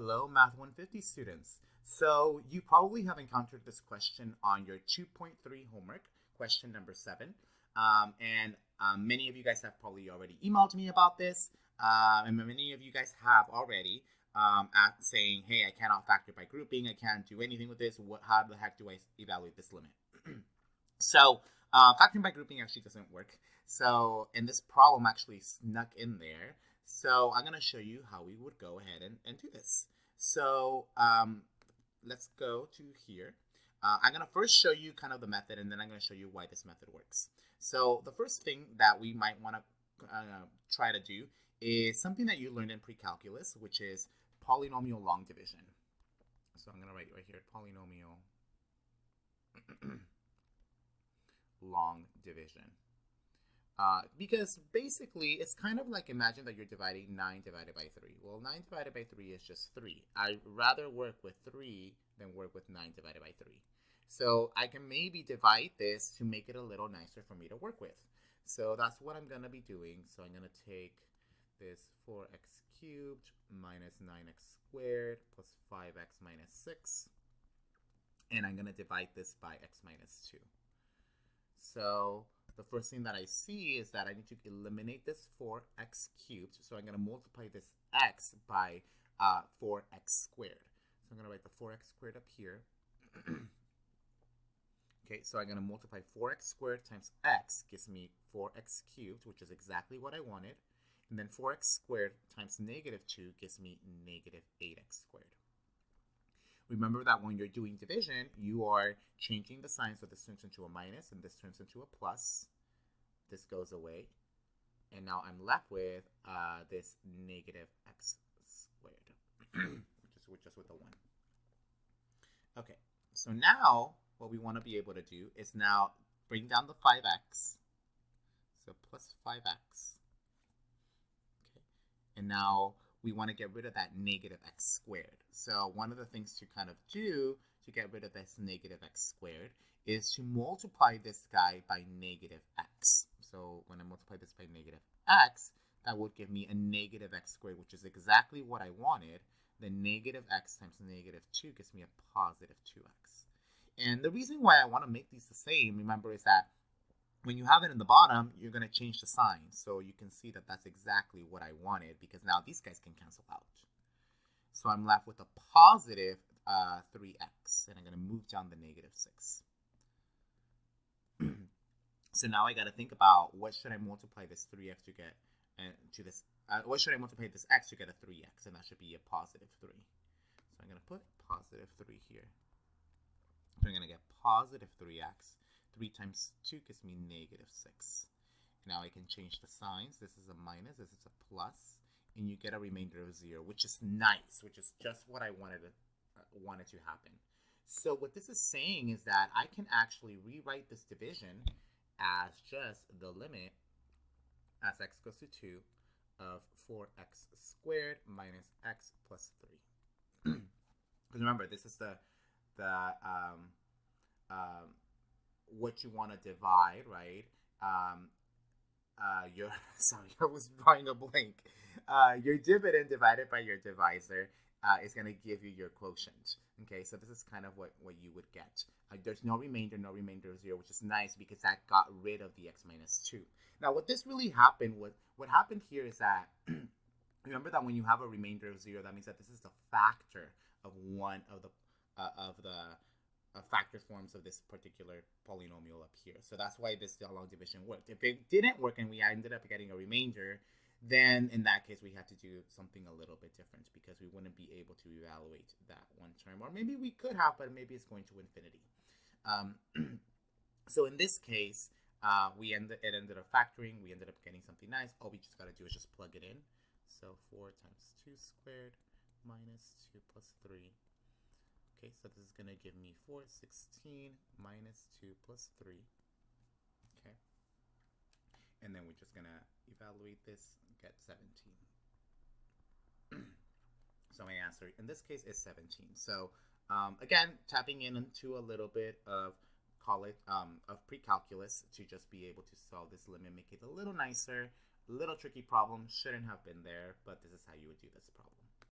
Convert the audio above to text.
Hello, Math 150 students. So you probably have encountered this question on your 2.3 homework, question number 7. Many of you guys have probably already emailed me about this. And many of you guys have already saying, hey, I cannot factor by grouping. I can't do anything with this. How the heck do I evaluate this limit? So factoring by grouping actually doesn't work. So, and this problem actually snuck in there. So I'm going to show you how we would go ahead and do this. So let's go to here. I'm going to first show you kind of the method, and then I'm going to show you why this method works. So the first thing that we might want to try to do is something that you learned in pre-calculus, which is polynomial long division. So I'm going to write right here, polynomial long division. Because basically, it's kind of like, imagine that you're dividing 9 divided by 3. Well, 9 divided by 3 is just 3. I'd rather work with 3 than work with 9 divided by 3. So I can maybe divide this to make it a little nicer for me to work with. So that's what I'm going to be doing. So I'm going to take this 4x cubed minus 9x squared plus 5x minus 6. And I'm going to divide this by x minus 2. So the first thing that I see is that I need to eliminate this 4x cubed. So I'm going to multiply this x by 4x squared. So I'm going to write the 4x squared up here. Okay, so I'm going to multiply 4x squared times x gives me 4x cubed, which is exactly what I wanted. And then 4x squared times negative 2 gives me negative 8x squared. Remember that when you're doing division, you are changing the sign, so this turns into a minus and this turns into a plus. This goes away. And now I'm left with this negative x squared, which is with a 1. Okay, so now what we want to be able to do is now bring down the 5x. So plus 5x. Okay, and now we want to get rid of that negative x squared. So one of the things to kind of do to get rid of this negative x squared is to multiply this guy by negative x. So when I multiply this by negative x, that would give me a negative x squared, which is exactly what I wanted. Then negative x times negative 2 gives me a positive 2x. And the reason why I want to make these the same, remember, is that when you have it in the bottom, you're going to change the sign. So you can see that that's exactly what I wanted, because now these guys can cancel out. So I'm left with a positive 3x, and I'm going to move down the negative 6. So now I got to think about, what should I multiply this 3x to get to this? What should I multiply this x to get a 3x? And that should be a positive 3. So I'm going to put positive 3 here. So I'm going to get positive 3x. 3 times 2 gives me negative 6. Now I can change the signs. This is a minus, this is a plus, and you get a remainder of 0, which is nice, which is just what I wanted to happen. So what this is saying is that I can actually rewrite this division as just the limit as x goes to 2 of 4x squared minus x plus 3. Because remember, this is the what you want to divide, right? Sorry, I was drawing a blank. Your dividend divided by your divisor is going to give you your quotient. Okay, so this is kind of what you would get. There's no remainder of 0, which is nice because that got rid of the x minus 2. Now, what this really happened was, what happened here is that, remember that when you have a remainder of 0, that means that this is the factor of one of the factor forms of this particular polynomial up here. So that's why this long division worked. If it didn't work and we ended up getting a remainder, then in that case we had to do something a little bit different, because we wouldn't be able to evaluate that one term. Or maybe we could have, but maybe it's going to infinity. So in this case, it ended up factoring. We ended up getting something nice. All we just got to do is just plug it in. So 4 times 2 squared minus 2 plus 3. Okay, so this is going to give me 416 minus 2 plus 3. Okay. And then we're just going to evaluate this and get 17. So my answer in this case is 17. So again, tapping into a little bit of pre-calculus to just be able to solve this limit, make it a little nicer. A little tricky problem, shouldn't have been there, but this is how you would do this problem.